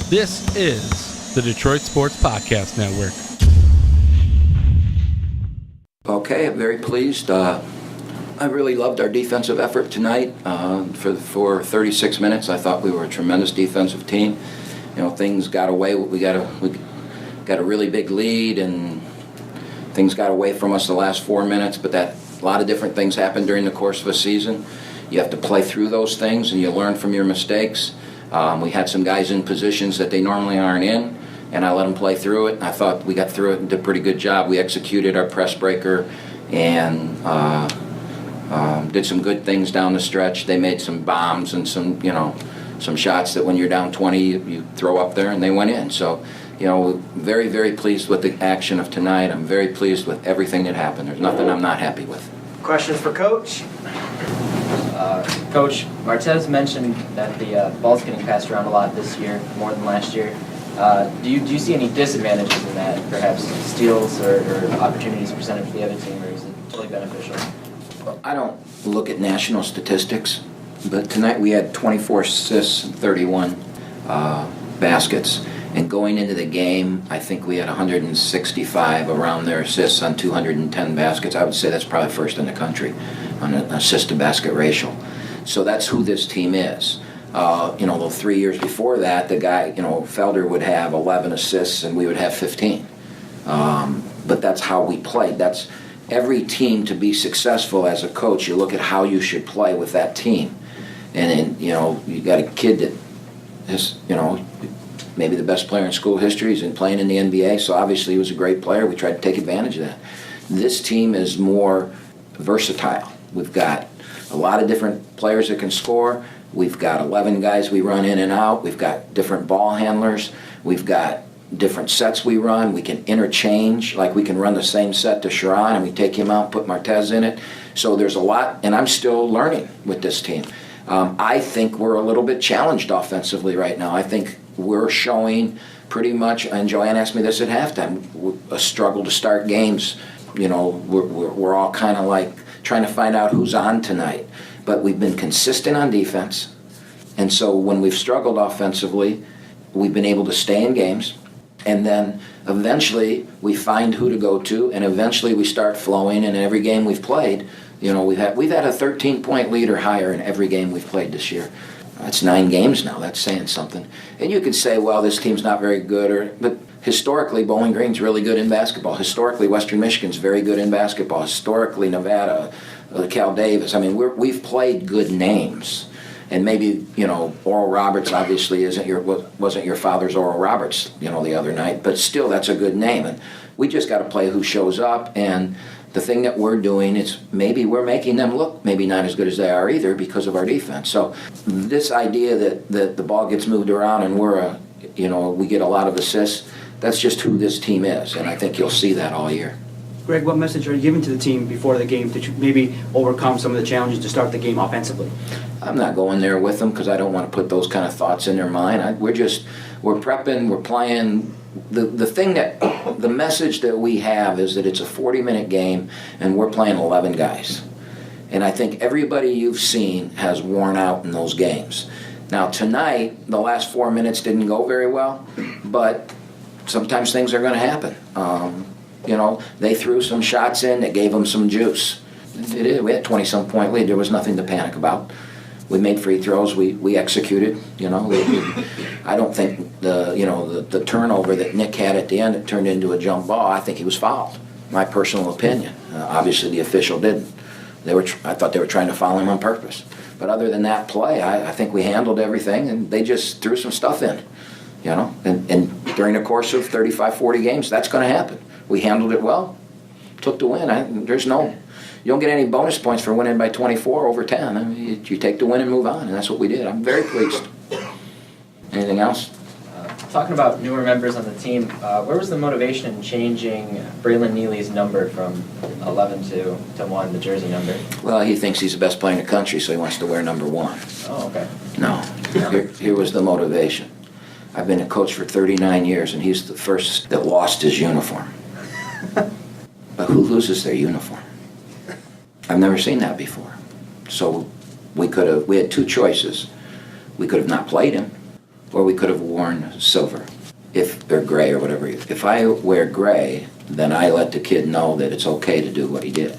This is the Detroit Sports Podcast Network. Okay, I'm very pleased. I really loved our defensive effort tonight. For 36 minutes, I thought we were a tremendous defensive team. You know, things got away. We got a really big lead, and things got away from us the last 4 minutes. But a lot of different things happen during the course of a season. You have to play through those things, and you learn from your mistakes. We had some guys in positions that they normally aren't in, and I let them play through it. And I thought we got through it and did a pretty good job. We executed our press breaker and did some good things down the stretch. They made some bombs and some shots that when you're down 20, you throw up there, and they went in. So, very, very pleased with the action of tonight. I'm very pleased with everything that happened. There's nothing I'm not happy with. Questions for Coach? Coach, Martez mentioned that the ball's getting passed around a lot this year, more than last year. Do you see any disadvantages in that, perhaps steals or opportunities presented for the other team, or is it totally beneficial? I don't look at national statistics, but tonight we had 24 assists and 31 baskets. And going into the game, I think we had 165 around their assists on 210 baskets. I would say that's probably first in the country on an assist-to-basket ratio. So that's who this team is. The 3 years before that, the guy, Felder would have 11 assists and we would have 15. But that's how we played. That's every team. To be successful as a coach, you look at how you should play with that team. And then, you got a kid that is, maybe the best player in school history. He's been playing in the NBA, so obviously he was a great player. We tried to take advantage of that. This team is more versatile. We've got a lot of different players that can score. We've got 11 guys we run in and out. We've got different ball handlers. We've got different sets we run. We can interchange, like we can run the same set to Sharon and we take him out, put Martez in it. So there's a lot, and I'm still learning with this team. I think we're a little bit challenged offensively right now. I think we're showing pretty much, and Joanne asked me this at halftime, a struggle to start games. We're all kind of like trying to find out who's on tonight. But we've been consistent on defense, and so when we've struggled offensively, we've been able to stay in games, and then eventually we find who to go to, and eventually we start flowing, and in every game we've played, we've had a 13-point lead or higher in every game we've played this year. That's 9 games now. That's saying something. And you could say, well, this team's not very good, but historically, Bowling Green's really good in basketball. Historically, Western Michigan's very good in basketball. Historically, Nevada, Cal Davis. I mean, we've played good names. And maybe, Oral Roberts obviously wasn't your father's Oral Roberts, the other night. But still, that's a good name. And we just got to play who shows up. And the thing that we're doing is maybe we're making them look maybe not as good as they are either because of our defense. So this idea that the ball gets moved around and we get a lot of assists, that's just who this team is, and I think you'll see that all year. Greg, what message are you giving to the team before the game to maybe overcome some of the challenges to start the game offensively? I'm not going there with them because I don't want to put those kind of thoughts in their mind. We're prepping, we're playing. The message that we have is that it's a 40-minute game and we're playing 11 guys. And I think everybody you've seen has worn out in those games. Now tonight, the last 4 minutes didn't go very well, but sometimes things are going to happen. They threw some shots in that gave them some juice. We had 20-some point lead. There was nothing to panic about. We made free throws. We executed. I don't think the turnover that Nick had at the end, it turned into a jump ball. I think he was fouled. My personal opinion. Obviously, the official didn't. I thought they were trying to foul him on purpose. But other than that play, I think we handled everything, and they just threw some stuff in. And during the course of 35, 40 games, that's going to happen. We handled it well, took the win. You don't get any bonus points for winning by 24 over 10. I mean, you take the win and move on, and that's what we did. I'm very pleased. Anything else? Talking about newer members on the team, where was the motivation in changing Braylon Neely's number from 11 to 1, the jersey number? Well, he thinks he's the best player in the country, so he wants to wear number 1. Oh, okay. No. Here was the motivation. I've been a coach for 39 years, and he's the first that lost his uniform. But who loses their uniform? I've never seen that before. So we had 2 choices. We could have not played him, or we could have worn silver, or gray or whatever. If I wear gray, then I let the kid know that it's okay to do what he did.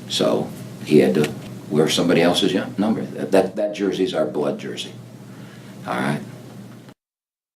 So he had to wear somebody else's number. That jersey's our blood jersey. All right.